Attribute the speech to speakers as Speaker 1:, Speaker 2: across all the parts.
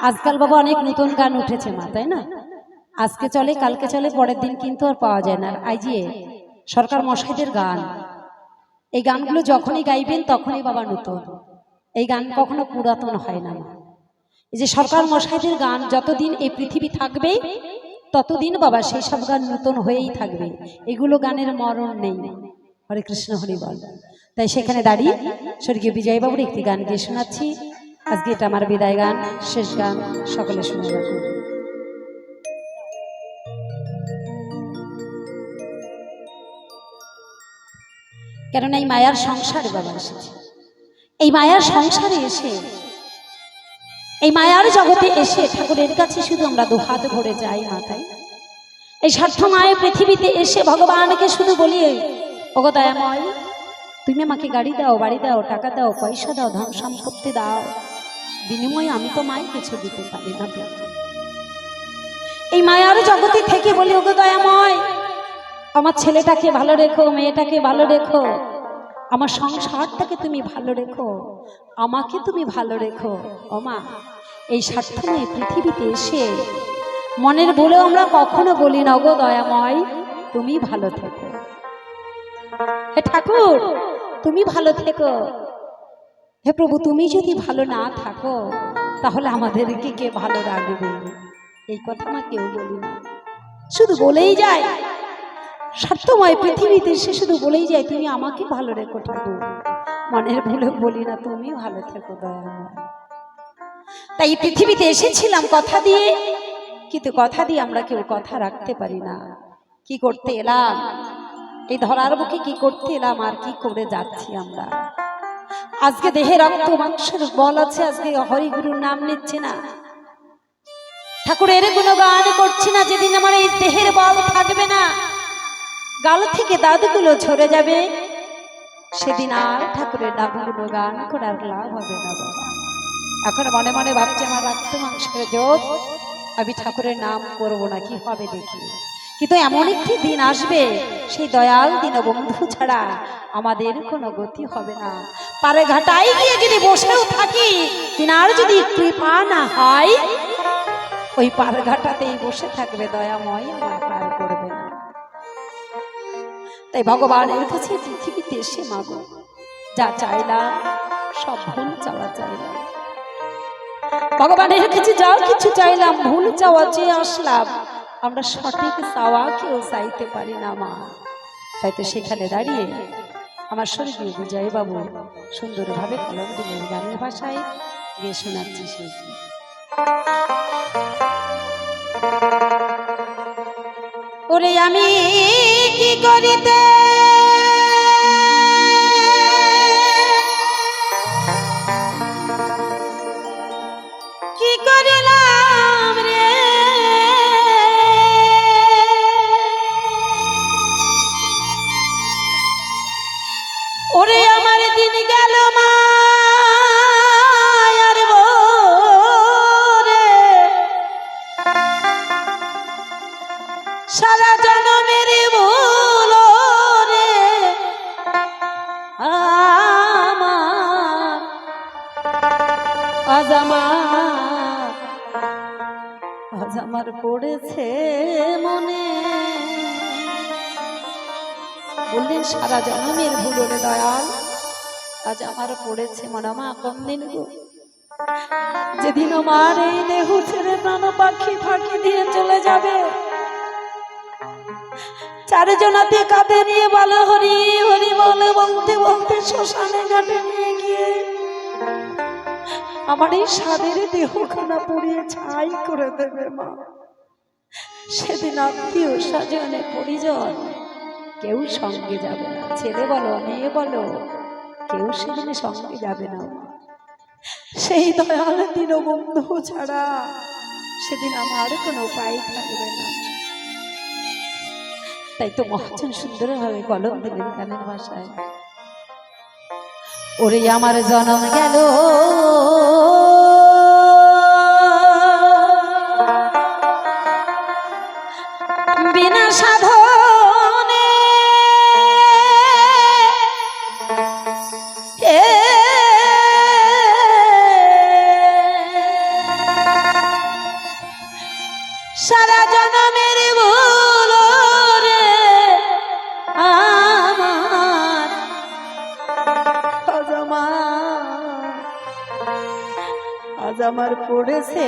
Speaker 1: আজকাল বাবা অনেক নতুন গান উঠেছে মা, তাই না? আজকে চলে কালকে চলে, পরের দিন কিন্তু আর পাওয়া যায় না। আর যে সরকার মশাইদের গান, এই গানগুলো যখনই গাইবেন তখনই বাবা নতুন, এই গান কখনো পুরাতন হয় না। এই যে সরকার মশাইদের গান যতদিন এই পৃথিবী থাকবে ততদিন বাবা সেই সব গান নতুন হয়েই থাকবে, এগুলো গানের মরণ নেই। হরে কৃষ্ণ হরি বল। তাই সেখানে দাঁড়িয়ে স্বর্গীয় বিজয় বাবুর একটি গান গিয়ে শোনাচ্ছি। আজকে এটা আমার বিদায় গান, শেষ গান, সকলে শুনে রাখুন। কেননা এই মায়ার সংসারে বাবা এসেছে, এই মায়ার সংসারে এসে, এই মায়ার জগতে এসে ঠাকুরের কাছে শুধু আমরা দুহাত ভরে যাই মাথায়। এই স্বার্থময় পৃথিবীতে এসে ভগবানকে শুধু বলি, ওগো দয়াময়, তুমি আমাকে গাড়ি দাও, বাড়ি দাও, টাকা দাও, পয়সা দাও, ধন সম্পত্তি দাও, বিনিময়ে আমি তো মায় কিছু দিতে পারি না। এই মায়ার জগতে থেকে বলি, ওগো দয়াময়, আমার ছেলেটাকে ভালো রেখো, মেয়েটাকে ভালো রেখো, আমার সংসারটাকে তুমি ভালো রেখো, আমাকে তুমি ভালো রেখো। ও মা, এই স্বার্থময় পৃথিবীতে এসে মনের বলেও আমরা কখনো বলি না, ওগো দয়াময় তুমি ভালো থেকো, হে ঠাকুর তুমি ভালো থেকো, হে প্রভু তুমি যদি ভালো না থাকো তাহলে আমাদেরকে কে ভালো রাখবে? এই কথা না কেউ বলি না, শুধু বলেই যায়। স্বার্থময় পৃথিবীতে সে শুধু বলেই যায় তুমি আমাকে ভালো রেখো ঠাকুর, মনের ভুলে বলি না তুমি ভালো থেকো দয়াময়। তাই পৃথিবীতে এসেছিলাম কথা দিয়ে, কিন্তু কথা দিয়ে আমরা কেউ কথা রাখতে পারি না। কি করতে এলাম এই ধরার বুকে, কি করতে এলাম আর কি করে যাচ্ছি আমরা? আজকে দেহে রক্ত মাংসের বল আছে, আজকে হরিগুরুর নাম নিচ্ছে না, ঠাকুরের গুণগান করছি না, যেদিন আমার এই দেহের বল থাকবে না, গাল থেকে দাঁতগুলো ঝরে যাবে, সেদিন আর ঠাকুরের নাম গুণগান করার লাভ হবে না বাবা। এখন মনে মনে ভাবছি আমার রক্ত মাংসের জোর, আমি ঠাকুরের নাম করবো না, কি হবে দেখি। কিন্তু এমন একটি দিন আসবে, সেই দয়াল দীনবন্ধু ছাড়া আমাদের কোনো গতি হবে না। পারে ঘাটাই গিয়ে যদি বসেও থাকি, তিনার যদি কৃপা না হয়, ওই পার ঘাটাতেই বসে থাকবে, দয়াময় আমার পার করবে না। তাই ভগবানের কাছে পৃথিবীতে এসে মাগো যা চাইলাম সব ভুল চাওয়া চাইলাম, ভগবানের কাছে যা কিছু চাইলাম ভুল চাওয়া চেয়ে আসলাম, আমরা সঠিক চাওয়া কেউ চাইতে পারি না মা। তাই তো সেখানে দাঁড়িয়ে আমার স্বর্গীয় বিজয় বাবু সুন্দরভাবে কলম দিলেন, গানের ভাষায় গিয়ে শোনাচ্ছি সেই। ওরে আমি কি করিতে কি করিলাম রে, ওরে আমার দিন গেল মায়ার বরে, সারা জনমের ভুল রে আমার, আজ আমার পড়েছে মনে। বললেন সারা জনমের ভুল রে দয়াল, আজ আমার পড়েছে মনে। মা কোন দিন গো, যেদিন আমার এই দেহ ছেড়ে প্রাণ পাখি ফাঁকি দিয়ে চলে যাবে, চারজনাতে কাঁধে নিয়ে বলো হরি হরি বলে বলতে বলতে শ্মশানে ঘাটে নিয়ে গিয়ে আমার এই সাদের দেহখানা পুড়িয়ে ছাই করে দেবে মা। সেদিন আত্মীয় স্বজনে পরিজন কেউ সঙ্গে যাবে না, ছেলে বলো মেয়ে বলো কেউ সেদিনে সঙ্গে যাবে না। সেই দয়াল দীনবন্ধু ছাড়া সেদিন আমার কোনো উপায় থাকবে না। তাই তো মহাজন সুন্দরভাবে কলম দিলেন গানের ভাষায়, ওরে আমার জনম গেল বিনা সাধনে, সারা জনমের ভুল রে আমার আজ আমার পড়েছে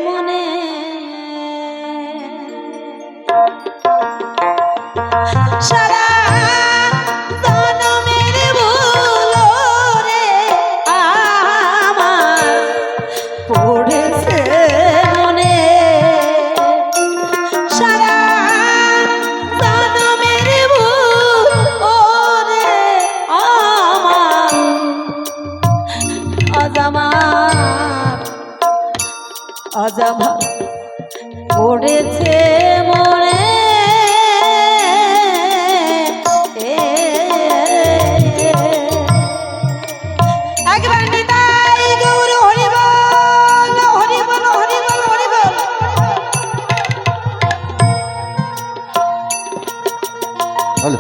Speaker 1: মনে সারা জনমের ভুল রে আমার পড়েছে মনে সারা জনমের ভুল রে আমার আজ আমার পড়েছে মনে একবার নিতাই গৌর হরি বল হরি বল হরি বল হরি বল
Speaker 2: হ্যালো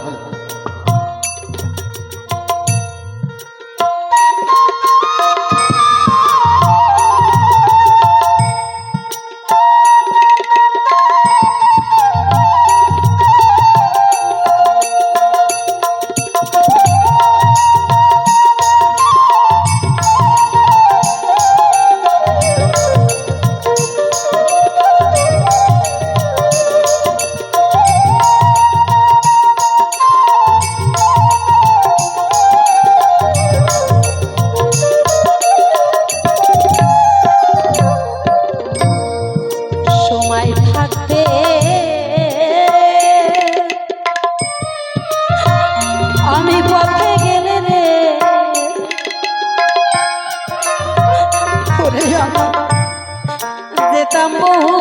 Speaker 2: আমি পথে গেলে রে ওরে আমার যেতাম বহু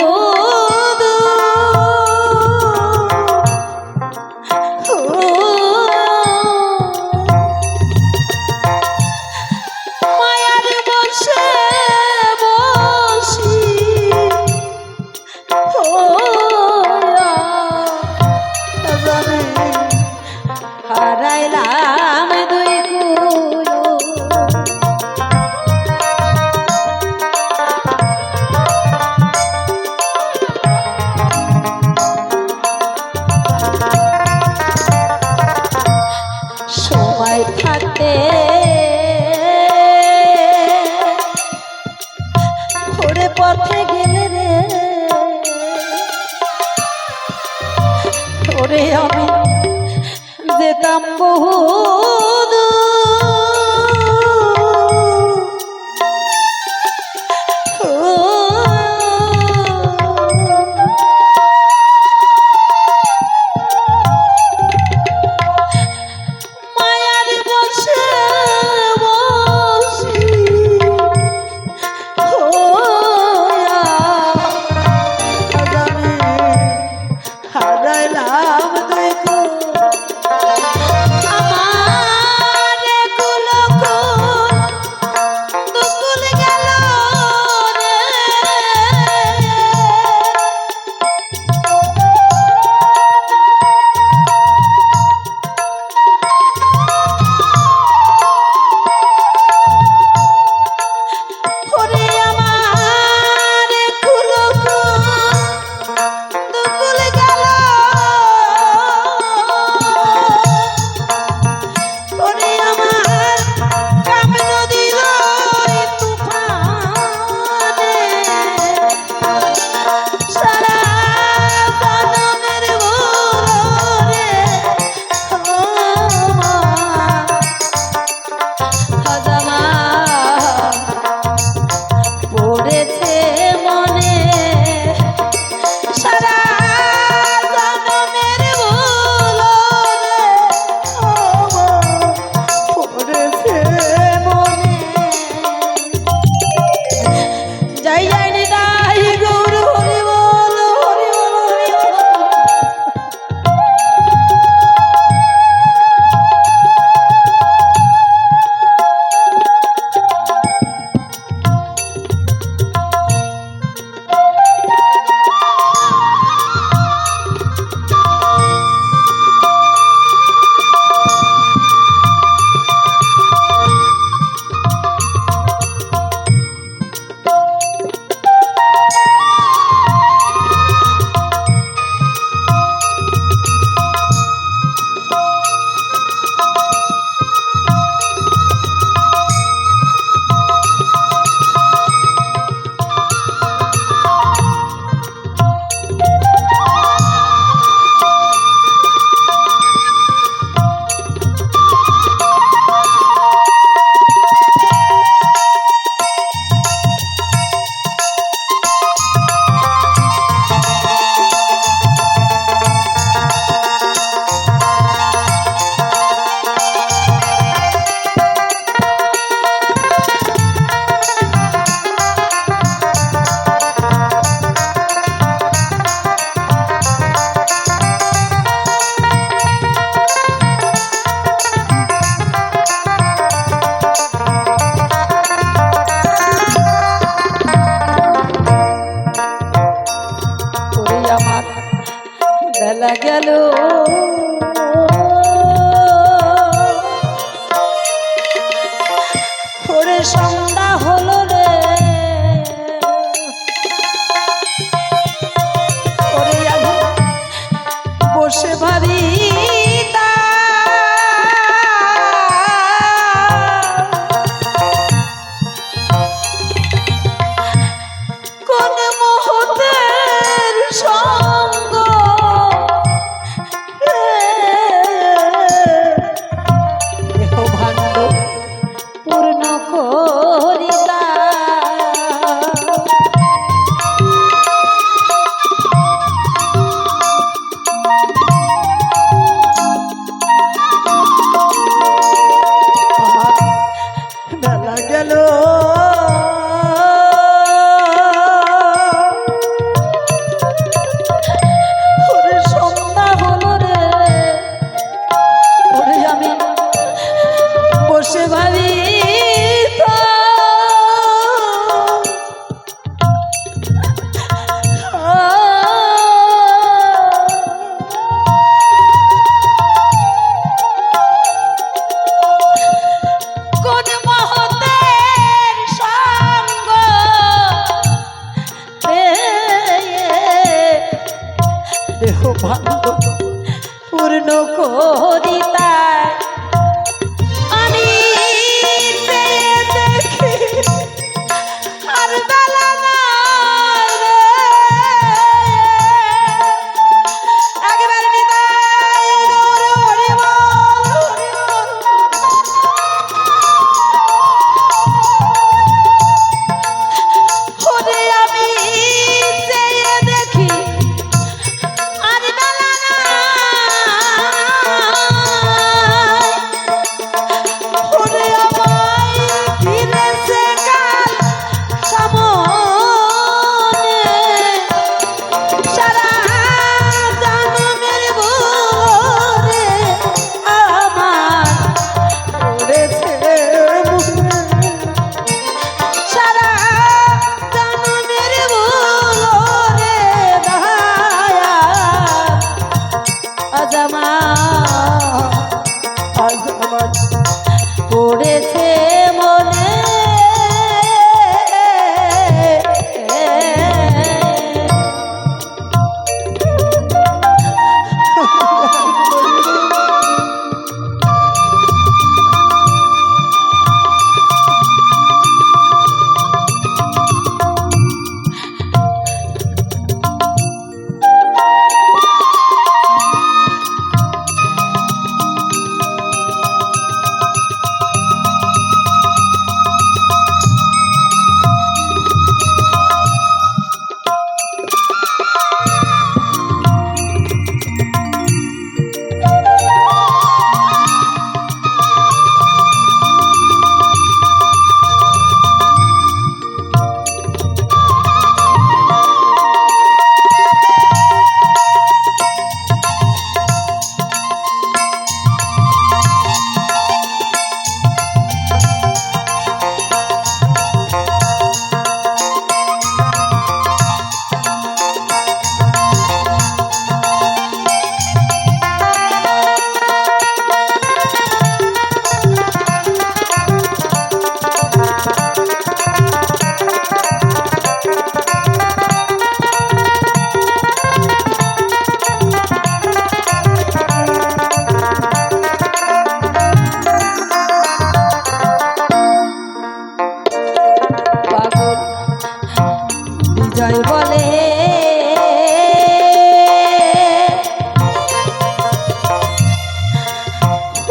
Speaker 2: মায়ার বসে বসি হারাইলাম দুই কুলো সময় থাকতে ঘুরে পথে গেলে রে ওরে আমি যেতাম বহু মায়ার বসে বসি হারাইলাম দুই বেলা গেল
Speaker 1: ওরে সন্ধ্যা হলো রে,
Speaker 2: ওরে আমি বসে ভাবি কোন মুহূর্তের সঙ্গ দেহ ভাণ্ড
Speaker 1: পূর্ণ করিতা
Speaker 2: বেলা গেল ওরে সন্ধ্যা হলো রে, ওরে আমি বসে ভাবি
Speaker 1: কোন মহতের সঙ্গ
Speaker 2: দেহ ভাণ্ড
Speaker 1: পূর্ণ করিতা আমি চেয়ে দেখি আর বেলা নাই রে। একেবারে নিতাই গৌর হরি বল, হরি বল। ওরে আমি চেয়ে দেখি আর বেলা নাই। ওরে আমায় ফিরেছে কাল সামনে, সারা জনমের ভোরে আমার
Speaker 2: পড়েছে মনে
Speaker 1: সারা জনমের ভোরে দয়া আজ
Speaker 2: আজ আমার
Speaker 1: পড়েছে মনে।
Speaker 2: পাগল বিজয় বলে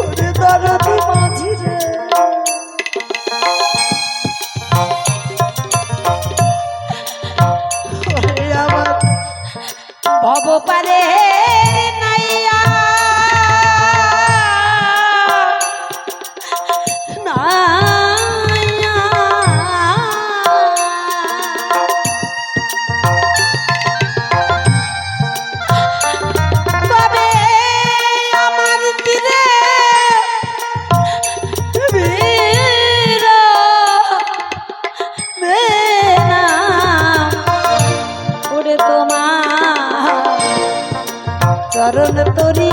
Speaker 2: ওরে দরদি মাঝি রে, ওরে আমার
Speaker 1: ভব পারে নাইয়া নাইয়া তবে আমার তীরে বীর বেনা ওরে তোমার
Speaker 2: চরণ তরি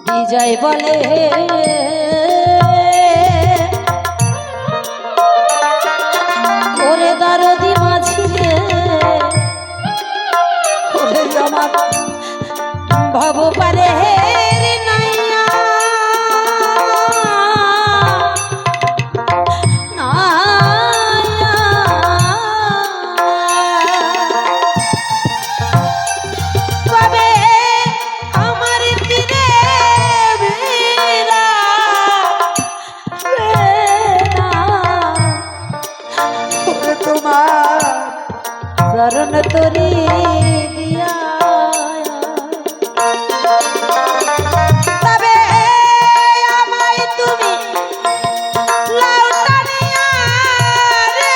Speaker 1: বিজয় বলে ওরে দরদি মাঝি রে ওরে আমার ভব পারে রে নাইয়া চরণ তরি দিয়া তবে আমায় তুমি লাউটানিয়া রে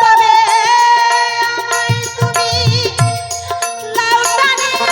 Speaker 1: তবে আমায় তুমি লাউটানিয়া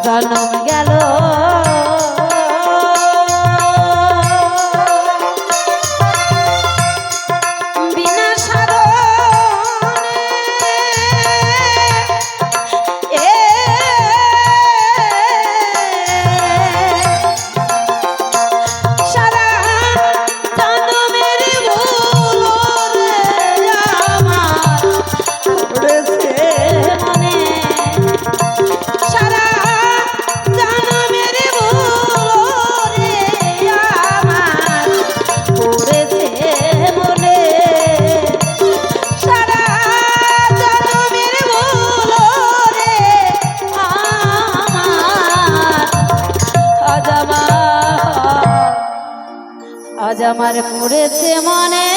Speaker 1: জনম গেল বিনা সাধনে সারা জনমের ভুল রে আমার পড়েছে মনে সারা আজ আমার পড়েছে মনে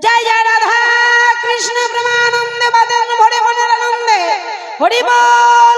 Speaker 1: জয় জয় রাধা কৃষ্ণ প্রেমানন্দে বাদন ভরে মনের আনন্দে হরি বল।